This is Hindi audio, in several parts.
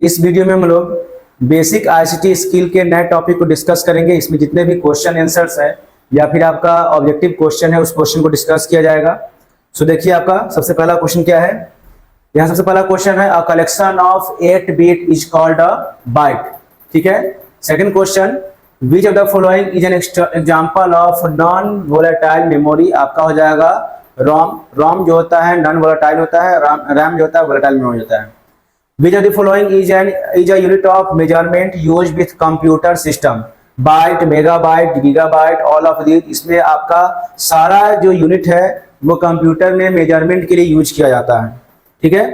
इस वीडियो में हम लोग बेसिक आईसीटी स्किल के नए टॉपिक को डिस्कस करेंगे। इसमें जितने भी क्वेश्चन आंसर्स है या फिर आपका ऑब्जेक्टिव क्वेश्चन है उस क्वेश्चन को डिस्कस किया जाएगा। सो देखिए आपका सबसे पहला क्वेश्चन क्या है। यहाँ सबसे पहला क्वेश्चन है a collection of 8 bit is called a byte. ठीक है। Second question, which of the following is an example of non volatile memory. आपका हो जाएगा रोम जो होता है नॉन वोलेटाइल होता है, रैम जो होता है वोलेटाइल मेमोरी होता है। Which of the following is a unit of measurement used with computer system? Byte, megabyte, gigabyte, all of this. इसमें आपका सारा जो यूनिट है वो कंप्यूटर में मेजरमेंट के लिए यूज किया जाता है। ठीक है।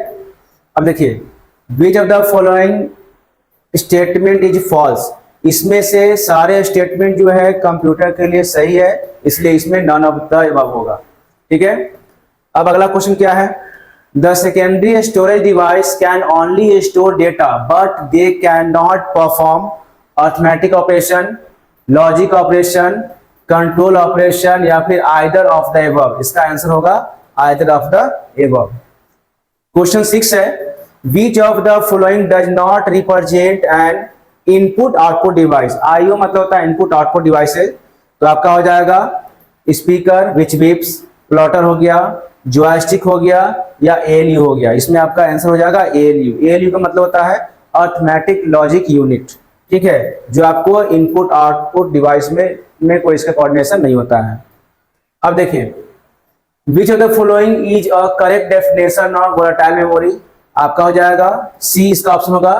अब देखिए which of the following statement is false. इसमें से सारे स्टेटमेंट जो है कंप्यूटर के लिए सही है, इसलिए इसमें नॉन ऑफ द अबव होगा। ठीक है। अब अगला क्वेश्चन क्या है। The secondary storage device can only store data, but they cannot perform arithmetic operation, logic operation, control operation या फिर either of the above। इसका आंसर होगा either of the above। Question 6 है which of the following does not represent an input output device। IO मतलब होता है इनपुट आउटपुट डिवाइसेज। तो आपका हो जाएगा स्पीकर विच बिप्स, प्लॉटर हो गया, जॉयस्टिक हो गया या एएलयू हो गया। इसमें आपका आंसर हो जाएगा एएलयू। एएलयू का मतलब होता है अर्थमेटिक लॉजिक यूनिट। ठीक है। जो आपको इनपुट आउटपुट डिवाइस में कोई इसका कोऑर्डिनेशन नहीं होता है। अब देखिए which of the following is a correct definition of volatile memory. आपका हो जाएगा सी इसका ऑप्शन होगा।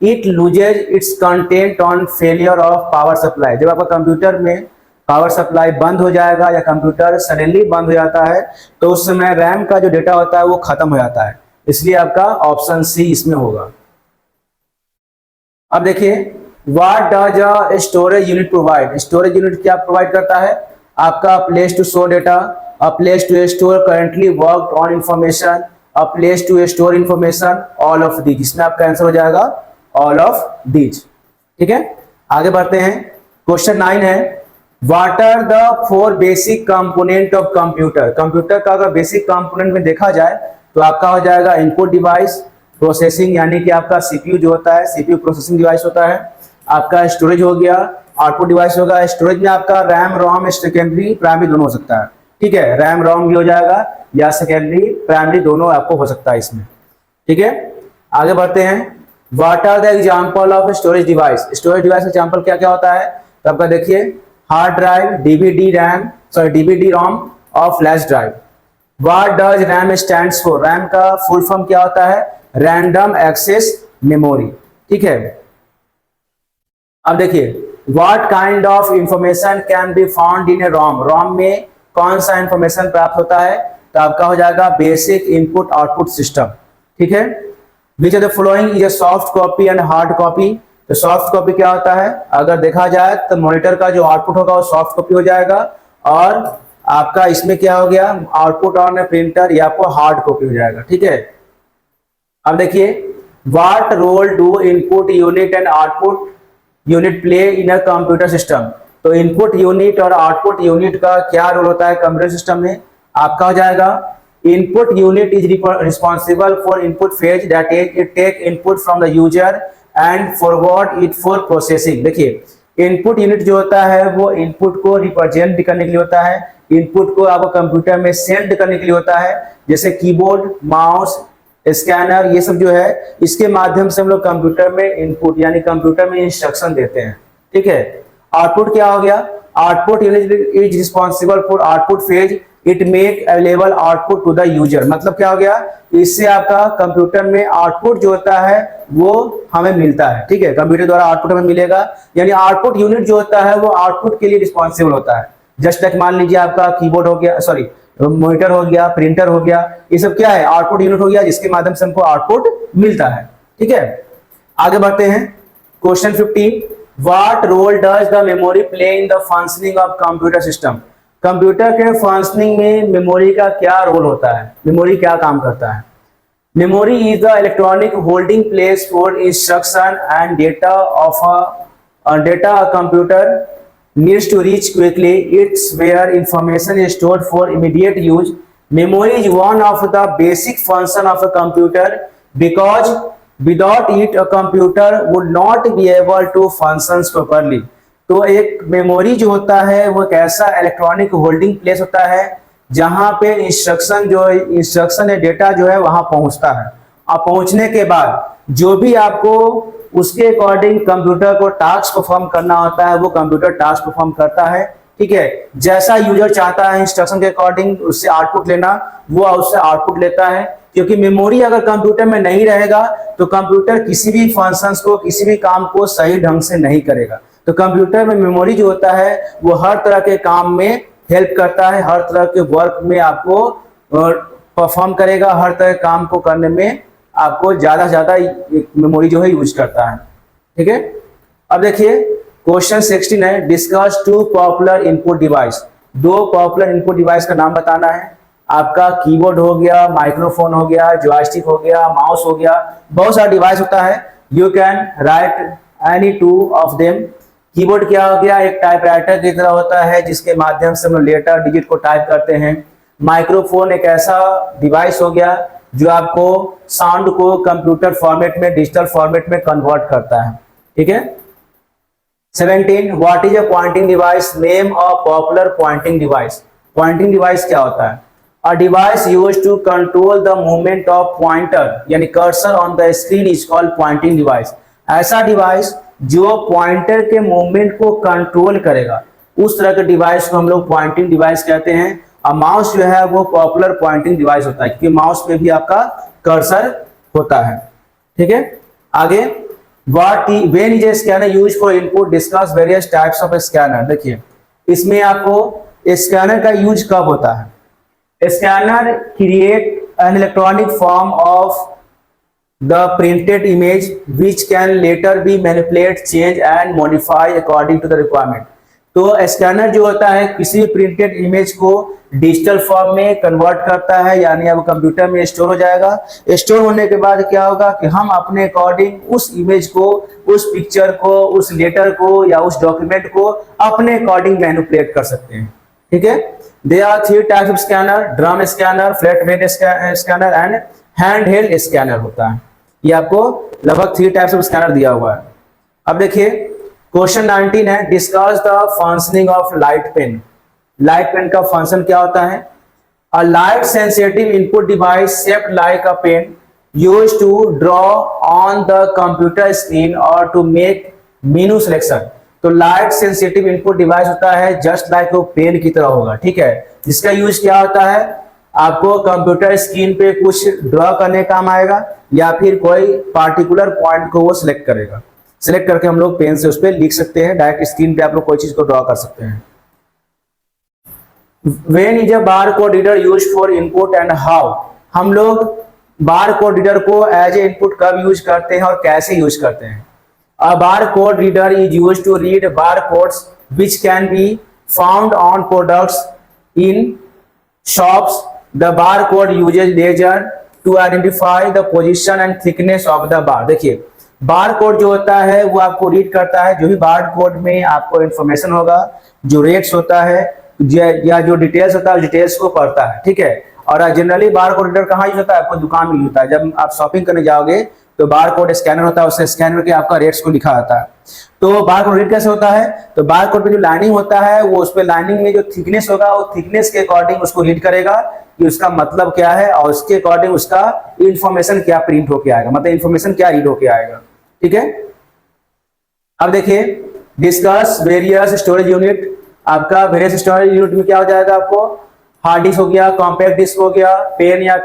It loses it's content on failure of power supply. जब आपका कंप्यूटर में पावर सप्लाई बंद हो जाएगा या कंप्यूटर सडनली बंद हो जाता है तो उस समय रैम का जो डेटा होता है वो खत्म हो जाता है, इसलिए आपका ऑप्शन सी इसमें होगा। अब देखिए what does a storage unit provide. Storage unit क्या प्रोवाइड करता है। आपका place to store data, a place to store currently worked on information, a place to store information, all of these. इसमें आपका आंसर हो जाएगा ऑल ऑफ दीज। ठीक है। आगे बढ़ते हैं। क्वेश्चन 9 है What are the 4 basic component of computer. Computer का अगर बेसिक कंपोनेंट में देखा जाए तो आपका हो जाएगा इनपुट डिवाइस, प्रोसेसिंग यानी कि आपका सीपीयू जो होता है सीपीयू प्रोसेसिंग डिवाइस होता है। आपका स्टोरेज हो गया, आउटपुट डिवाइस होगा। स्टोरेज में आपका रैम रोम सेकेंडरी प्राइमरी दोनों हो सकता है। ठीक है। रैम रोम भी हो जाएगा या सेकेंडरी प्राइमरी दोनों आपको हो सकता है इसमें। ठीक है। आगे बढ़ते हैं। What are the example of storage device. Storage device example क्या क्या होता है। तो आपका देखिए हार्ड ड्राइव, डीवीडी रोम और flash drive. What does RAM stands for. RAM का फुल फॉर्म क्या होता है, रैंडम एक्सेस मेमोरी। ठीक है। अब देखिए what kind of information can be found in a ROM. ROM में कौन सा इंफॉर्मेशन प्राप्त होता है। तो आपका हो जाएगा बेसिक इनपुट आउटपुट सिस्टम। ठीक है। विच of the following is a soft copy and hard copy. तो सॉफ्ट कॉपी क्या होता है, अगर देखा जाए तो मॉनिटर का जो आउटपुट होगा वो सॉफ्ट कॉपी हो जाएगा और आपका इसमें क्या हो गया आउटपुट ऑन प्रिंटर या आपको हार्ड कॉपी हो जाएगा। ठीक है। अब देखिए what role do input unit and output unit play in a computer system. तो इनपुट यूनिट और आउटपुट यूनिट का क्या रोल होता है कंप्यूटर सिस्टम में। आपका हो जाएगा input unit is responsible for input phase, that is it take input from the user and forward it for processing. देखिए इनपुट यूनिट जो होता है वो इनपुट को रिप्रेजेंट करने के लिए होता है, इनपुट को आपको कंप्यूटर में सेंड करने के लिए होता है। जैसे कीबोर्ड, माउस, स्कैनर, ये सब जो है इसके माध्यम से हम लोग कंप्यूटर में इनपुट यानी कंप्यूटर में इंस्ट्रक्शन देते हैं। ठीक है। आउटपुट क्या हो गया, output unit is responsible for output phase, it make available output to the user. मतलब क्या हो गया, इससे आपका कंप्यूटर में आउटपुट जो होता है वो हमें मिलता है। ठीक है। कंप्यूटर द्वारा आउटपुट हमें मिलेगा, यानी आउटपुट यूनिट जो होता है वो आउटपुट के लिए रिस्पॉन्सिबल होता है। जस्ट लाइक मान लीजिए आपका कीबोर्ड हो गया, सॉरी मॉनिटर हो गया, प्रिंटर हो गया, ये सब क्या है आउटपुट यूनिट हो गया जिसके माध्यम से हमको आउटपुट मिलता है। ठीक है। आगे बढ़ते हैं। Question 15 what role does the memory play in the functioning of computer system. Computer के फंक्शनिंग में मेमोरी का क्या रोल होता है, मेमोरी क्या काम करता है। Memory is the electronic holding place for instruction and data of a computer needs to reach quickly. It's where information is stored for immediate use. Memory is one of the basic function of a computer because without it a computer would not be able to functions properly. तो एक मेमोरी जो होता है वो एक ऐसा इलेक्ट्रॉनिक होल्डिंग प्लेस होता है जहां पे इंस्ट्रक्शन या डेटा जो है वहां पहुंचता है, और पहुंचने के बाद जो भी आपको उसके अकॉर्डिंग कंप्यूटर को टास्क परफॉर्म करना होता है वो कंप्यूटर टास्क परफॉर्म करता है। ठीक है, जैसा यूजर चाहता है इंस्ट्रक्शन के अकॉर्डिंग उससे आउटपुट लेना, वो उससे आउटपुट लेता है। क्योंकि मेमोरी अगर कंप्यूटर में नहीं रहेगा तो कंप्यूटर किसी भी फंक्शंस को, किसी भी काम को सही ढंग से नहीं करेगा। तो कंप्यूटर में मेमोरी जो होता है वो हर तरह के काम में हेल्प करता है, हर तरह के वर्क में आपको परफॉर्म करेगा, हर तरह के काम को करने में आपको ज्यादा से ज्यादा मेमोरी जो है यूज करता है। ठीक है, अब देखिए क्वेश्चन 16 है, discuss two popular input device. दो पॉपुलर इनपुट डिवाइस का नाम बताना है। आपका कीबोर्ड हो गया, माइक्रोफोन हो गया, जॉयस्टिक हो गया, माउस हो गया, बहुत सारा डिवाइस होता है। You can write any two of them. Keyboard क्या हो गया, एक टाइपराइटर की तरह होता है जिसके माध्यम से हम लेटर डिजिट को टाइप करते हैं। माइक्रोफोन एक ऐसा डिवाइस हो गया जो आपको साउंड को कंप्यूटर फॉर्मेट में, डिजिटल फॉर्मेट में कन्वर्ट करता है। ठीक है, 17 what is a pointing device, name a popular pointing device. Pointing device क्या होता है? A device used to control the movement of pointer यानी cursor on the screen is called pointing device. ऐसा डिवाइस जो पॉइंटर के मूवमेंट को कंट्रोल करेगा, उस तरह के डिवाइस को हम लोग पॉइंटिंग डिवाइस कहते हैं। और माउस जो है वो पॉपुलर पॉइंटिंग डिवाइस होता है क्योंकि माउस में भी आपका कर्सर होता है। ठीक है, आगे when is a scanner used for input, discuss various types of scanner. देखिए इसमें आपको स्कैनर का यूज कब होता है? Scanner create an electronic form of the printed image which can later be manipulated, change and modify according to the requirement। तो स्कैनर जो होता है किसी प्रिंटेड इमेज को डिजिटल फॉर्म में कन्वर्ट करता है, यानी अब कंप्यूटर में स्टोर हो जाएगा। स्टोर होने के बाद क्या होगा कि हम अपने अकॉर्डिंग उस इमेज को, उस पिक्चर को, उस लेटर को या उस डॉक्यूमेंट को अपने अकॉर्डिंग मैनिपुलेट कर सकते हैं। ठीक है, there are 3 types of scanner, drum scanner, flat bed scanner and hand held scanner होता है। ये आपको लगभग 3 टाइप्स ऑफ स्कैनर दिया हुआ है। अब देखिए क्वेश्चन 19 है, discuss the functioning of light pen. Light pen का फंक्शन क्या होता है? A light sensitive input device shaped like a pen used to draw on the computer screen और टू मेक मेनू सिलेक्शन। तो लाइट सेंसिटिव इनपुट डिवाइस होता है जस्ट लाइक वो पेन की तरह होगा। ठीक है, जिसका यूज क्या होता है? आपको कंप्यूटर स्क्रीन पे कुछ ड्रॉ करने काम आएगा या फिर कोई पार्टिकुलर पॉइंट को वो सिलेक्ट करेगा। सिलेक्ट करके हम लोग पेन से उस पर लिख सकते हैं, डायरेक्ट स्क्रीन पे आप लोग कोई चीज को ड्रॉ कर सकते हैं। When is a bar code reader use for input and how. हम लोग बार कोड रीडर को एज ए इनपुट कब यूज करते हैं और कैसे यूज करते हैं? A bar code reader is use to read bar codes which can be found on products in shops. The barcode uses laser to identify the position and thickness of the bar। देखिए बार कोड जो होता है वो आपको रीड करता है, जो भी बार कोड में आपको इंफॉर्मेशन होगा, जो रेट्स होता है या जो डिटेल्स होता है डिटेल्स को पढ़ता है। ठीक है, और जनरली बार कोड रीडर कहाँ यूज होता है? आपको दुकान में यूज होता है। जब आप शॉपिंग करने जाओगे तो बार कोड स्कैनर होता है, उससे स्कैन करके आपका रेट्स को लिखा आता है। तो बार कोड रीड कैसे होता है? तो बार कोड पे जो लाइनिंग होता है वो उस पे लाइनिंग में जो थिकनेस होगा वो थिकनेस के अकॉर्डिंग उसको रीड करेगा कि उसका मतलब क्या है और उसके अकॉर्डिंग उसका इंफॉर्मेशन क्या प्रिंट होके आएगा, मतलब इंफॉर्मेशन क्या रीड होके आएगा। ठीक है, अब देखिए डिस्कस वेरियस स्टोरेज यूनिट। आपका वेरियस स्टोरेज यूनिट में क्या हो जाएगा? आपको हार्ड डिस्क हो गया, कॉम्पैक्ट डिस्क हो गया, पेन या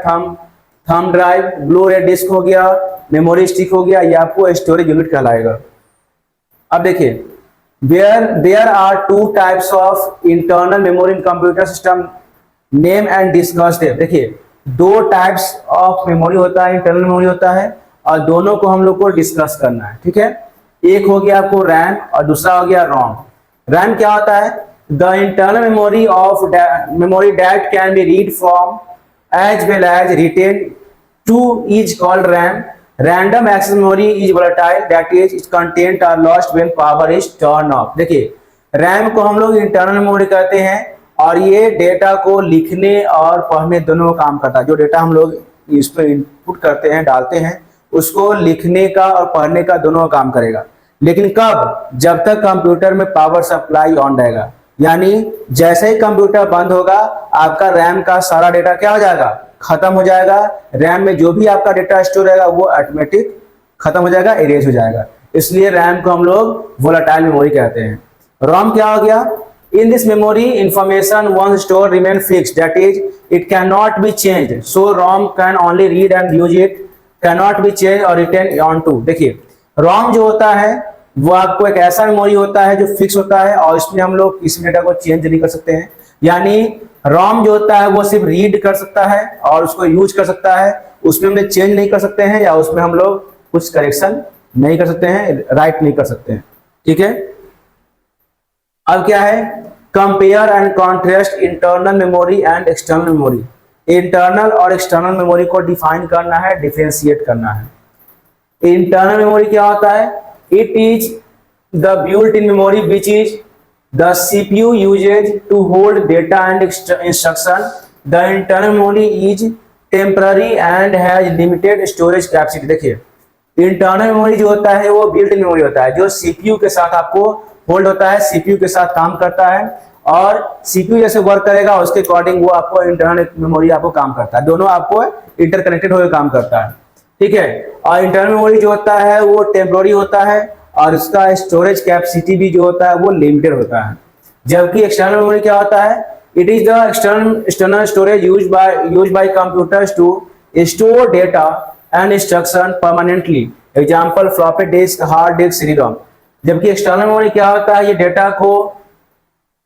थंब ड्राइव, ब्लू रे डिस्क हो गया, मेमोरी स्टिक हो गया, ये आपको स्टोरेज यूनिट कहलाएगा। अब देखिए there are 2 types of internal memory in computer system, name and discuss them. देखिए 2 टाइप्स ऑफ मेमोरी होता है, इंटरनल मेमोरी होता है, और दोनों को हम लोग को डिस्कस करना है। ठीक है, एक हो गया आपको रैम और दूसरा हो गया रोम। रैम क्या होता है? The internal memory of memory that can be read from as well as written to is called RAM. Random access memory is volatile that is its content are lost when power is turn off. देखिए रैम को हम लोग इंटरनल मेमोरी कहते हैं और ये डेटा को लिखने और पढ़ने दोनों काम करता है। जो डेटा हम लोग इस पर इनपुट करते हैं, डालते हैं, उसको लिखने का और पढ़ने का दोनों काम करेगा। लेकिन कब? जब तक कंप्यूटर में पावर सप्लाई ऑन रहेगा। यानी जैसे ही कंप्यूटर बंद होगा आपका रैम का सारा डेटा क्या हो जाएगा? खत्म हो जाएगा। रैम में जो भी आपका डेटा स्टोर रहेगा वो ऑटोमेटिक खत्म हो जाएगा, इरेज हो जाएगा। इसलिए रैम को हम लोग वोलेटाइल मेमोरी कहते हैं। रोम क्या हो गया? In this memory, information once stored remain fixed. That is, it cannot be changed. So ROM can only read and use it. Cannot be changed or written onto. देखिए, ROM जो होता है वो आपको एक ऐसा मेमोरी होता है जो फिक्स होता है और इसमें हम लोग किसी डेटा को चेंज नहीं कर सकते हैं। यानी ROM जो होता है वो सिर्फ रीड कर सकता है और उसको यूज कर सकता है, उसमें हम चेंज नहीं कर सकते हैं या उसमें हम लोग कुछ करेक्शन नहीं कर सकते हैं, राइट नहीं कर सकते हैं। ठीक है, अब क्या है? Compare and contrast internal memory and external memory. Internal और एक्सटर्नल मेमोरी को डिफाइन करना है, डिफरेंशिएट करना है। इंटरनल मेमोरी क्या होता है? It is the built in memory which is the CPU uses to hold data and instruction. The internal memory is temporary and has limited storage capacity. देखिए, इंटरनल मेमोरी जो होता है वो बिल्ट इन मेमोरी होता है जो सीपीयू के साथ आपको होल्ड होता है, सीपीयू के साथ काम करता है और सीपीयू जैसे वर्क करेगा उसके अकॉर्डिंग वो आपको इंटरनल मेमोरी आपको काम करता है। दोनों आपको इंटरकनेक्टेड होकर काम करता है। ठीक है, और इंटरनल मेमोरी जो होता है वो टेम्पोररी होता है और उसका स्टोरेज कैपेसिटी भी जो होता है वो लिमिटेड होता है। जबकि एक्सटर्नल मेमोरी क्या होता है? It is the external storage used by computers to store data and instruction permanently. Example floppy disk, hard disk, CD-ROM। जबकि एक्सटर्नल मेमोरी क्या होता है? ये डेटा को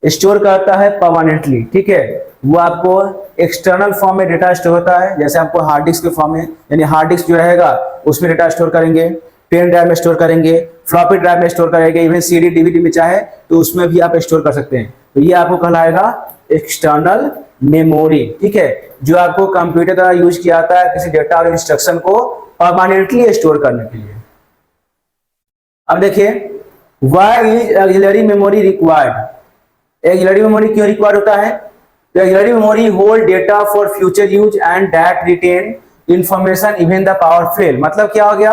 स्टोर करता है परमानेंटली। ठीक है, वो आपको एक्सटर्नल फॉर्म में डेटा स्टोर होता है, जैसे आपको हार्ड डिस्क के फॉर्म में, यानी हार्ड डिस्क जो रहेगा उसमें डेटा स्टोर करेंगे, पेन ड्राइव में स्टोर करेंगे, फ्लॉपी ड्राइव में स्टोर करेंगे, इवन CD DVD में चाहे तो उसमें भी आप स्टोर कर सकते हैं। तो ये आपको कहलाएगा एक्सटर्नल मेमोरी। ठीक है, जो आपको कंप्यूटर द्वारा यूज किया जाता है किसी डेटा और इंस्ट्रक्शन को परमानेंटली स्टोर करने के लिए। अब देखिए, Why is auxiliary memory required? Auxiliary memory क्यों रिक्वायर्ड होता है? Auxiliary memory hold data for future use and that retain information even the power fail। मतलब क्या हो गया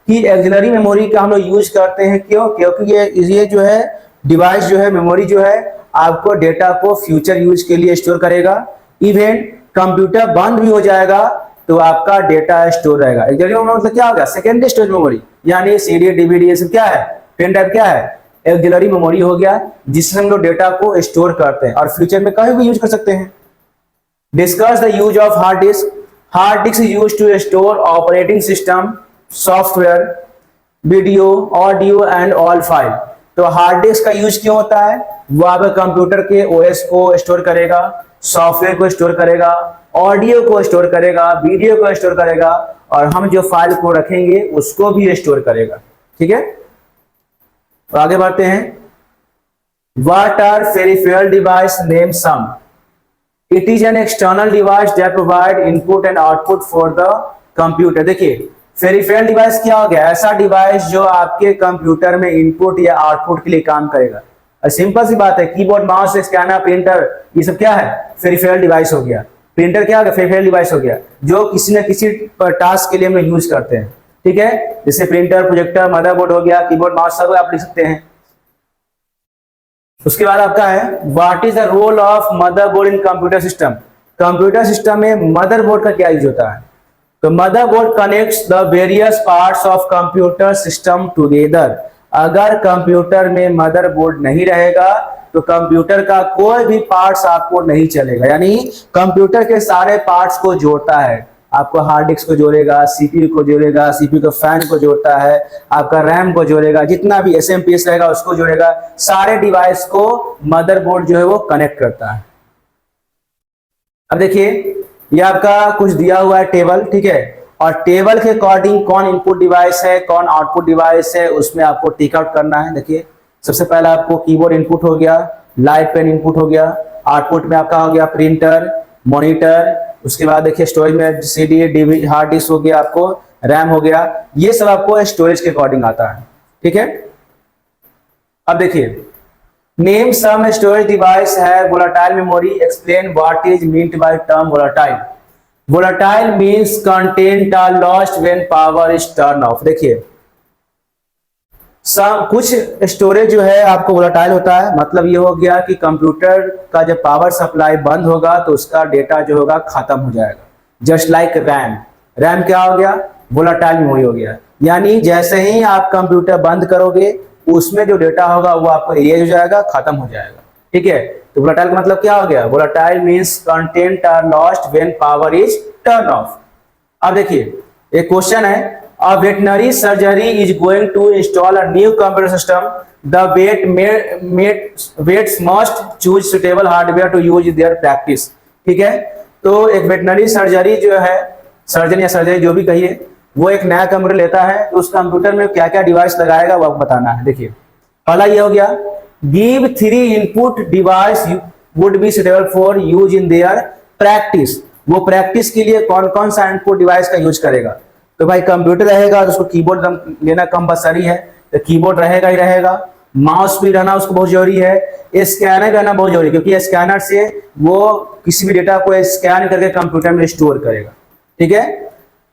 कि auxiliary memory का हम लोग यूज करते हैं, क्यों? क्योंकि ये जो है डिवाइस जो है, मेमोरी जो है आपको डेटा को फ्यूचर यूज के लिए स्टोर करेगा। इवन कंप्यूटर बंद भी हो जाएगा तो आपका डेटा स्टोर रहेगा। auxiliary memory मतलब क्या हो गया? सेकेंडरी स्टोरेज मेमोरी, यानी CD DVD ये सब क्या है? पेन ड्राइव क्या है? ऑक्सिलरी मेमोरी हो गया जिससे हम लोग डेटा को स्टोर करते हैं और फ्यूचर में कहीं भी यूज कर सकते हैं। Discuss the use of hard disk. Hard disk is used to store operating system, software, video, audio and all file. तो हार्ड डिस्क का यूज क्यों होता है? वो आपके कंप्यूटर के OS को स्टोर करेगा, सॉफ्टवेयर को स्टोर करेगा, ऑडियो को स्टोर करेगा, वीडियो को स्टोर करेगा और हम जो फाइल को रखेंगे उसको भी स्टोर करेगा। ठीक है, तो आगे बढ़ते हैं। What are peripheral device? Name some. It is an external device that provide input and output for the computer। देखिए, पेरिफेरल डिवाइस क्या हो गया? ऐसा डिवाइस जो आपके कंप्यूटर में इनपुट या आउटपुट के लिए काम करेगा। सिंपल सी बात है, कीबोर्ड, माउस, स्कैनर, प्रिंटर, ये सब क्या है? पेरिफेरल डिवाइस हो गया। प्रिंटर क्या हो गया? पेरिफेरल डिवाइस हो गया जो किसी न किसी टास्क के लिए हम यूज करते हैं। ठीक है, जैसे प्रिंटर, प्रोजेक्टर, मदरबोर्ड हो गया, कीबोर्ड, माउस, सब आप लिख सकते हैं। उसके बाद आपका है what is the role of motherboard in computer system. Computer system में मदरबोर्ड का क्या यूज होता है? तो motherboard connects the various parts of computer system together. अगर कंप्यूटर में मदरबोर्ड नहीं रहेगा तो कंप्यूटर का कोई भी पार्ट्स आपको नहीं चलेगा। यानी कंप्यूटर के सारे पार्ट्स को जोड़ता है, आपको हार्ड डिस्क को जोड़ेगा, सीपीयू को जोड़ेगा, सीपीयू को फैन को जोड़ता है, आपका रैम को जोड़ेगा, जितना भी SMPS रहेगा उसको जोड़ेगा। सारे डिवाइस को मदरबोर्ड जो है वो कनेक्ट करता है। अब देखिए, ये आपका कुछ दिया हुआ है टेबल। ठीक है, और टेबल के अकॉर्डिंग कौन इनपुट डिवाइस है, कौन आउटपुट डिवाइस है, उसमें आपको टिक आउट करना है। देखिए, सबसे पहला आपको कीबोर्ड इनपुट हो गया, लाइट पेन इनपुट हो गया, आउटपुट में आपका हो गया प्रिंटर, मॉनिटर, उसके बाद देखिए स्टोरेज में CD DVD, हार्ड डिस्क हो गया, आपको रैम हो गया। ये सब आपको स्टोरेज के अकॉर्डिंग आता है। ठीक है, अब देखिए, नेम सम स्टोरेज डिवाइस है volatile memory, explain what is meant by term volatile. Volatile means content are lost when power is turn off. देखिए कुछ स्टोरेज जो है आपको वोलेटाइल होता है, मतलब ये हो गया कि कंप्यूटर का जब पावर सप्लाई बंद होगा तो उसका डेटा जो होगा खत्म हो जाएगा। जस्ट लाइक रैम, रैम क्या हो गया, वोलेटाइल मेमोरी हो गया। यानी जैसे ही आप कंप्यूटर बंद करोगे उसमें जो डेटा होगा वो आपको इरेज हो जाएगा, खत्म हो जाएगा। ठीक है, तो वोलेटाइल का मतलब क्या हो गया, volatile means content are lost when power is turn off. अब देखिए एक क्वेश्चन है, a veterinary surgery is going to install a new computer system, the vets must choose suitable hardware to use their practice। ठीक है, तो एक वेटनरी सर्जरी जो है, सर्जन या सर्जरी जो भी कहिए, वो एक नया कंप्यूटर लेता है तो उस कंप्यूटर में क्या क्या डिवाइस लगाएगा वो आपको बताना है। देखिए पहला ये हो गया, give 3 input device would be suitable for use in their practice. वो प्रैक्टिस के लिए कौन कौन सा इनपुट डिवाइस का यूज करेगा। तो भाई कंप्यूटर रहेगा तो उसको कीबोर्ड लेना कंपलसरी है, तो कीबोर्ड रहेगा ही रहेगा, माउस भी रहना उसको बहुत जरूरी है, स्कैनर रहना बहुत जरूरी है, क्योंकि स्कैनर से वो किसी भी डेटा को स्कैन करके कंप्यूटर में स्टोर करेगा। ठीक है,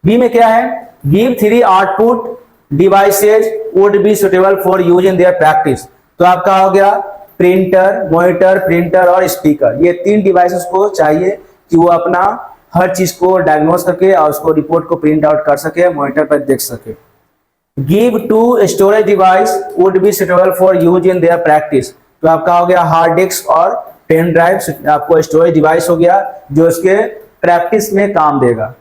बी में क्या है, give 3 output devices would be suitable for use in their practice. तो आपका हो गया प्रिंटर, मॉनिटर, प्रिंटर और स्पीकर, ये 3 डिवाइसेस को चाहिए कि वो अपना हर चीज को डायग्नोस करके और उसको रिपोर्ट को प्रिंट आउट कर सके, मॉनिटर पर देख सके। Give 2 storage device would be suitable for use in their practice. तो आपका हो गया हार्ड डिस्क और पेन ड्राइव, आपको स्टोरेज डिवाइस हो गया जो उसके प्रैक्टिस में काम देगा।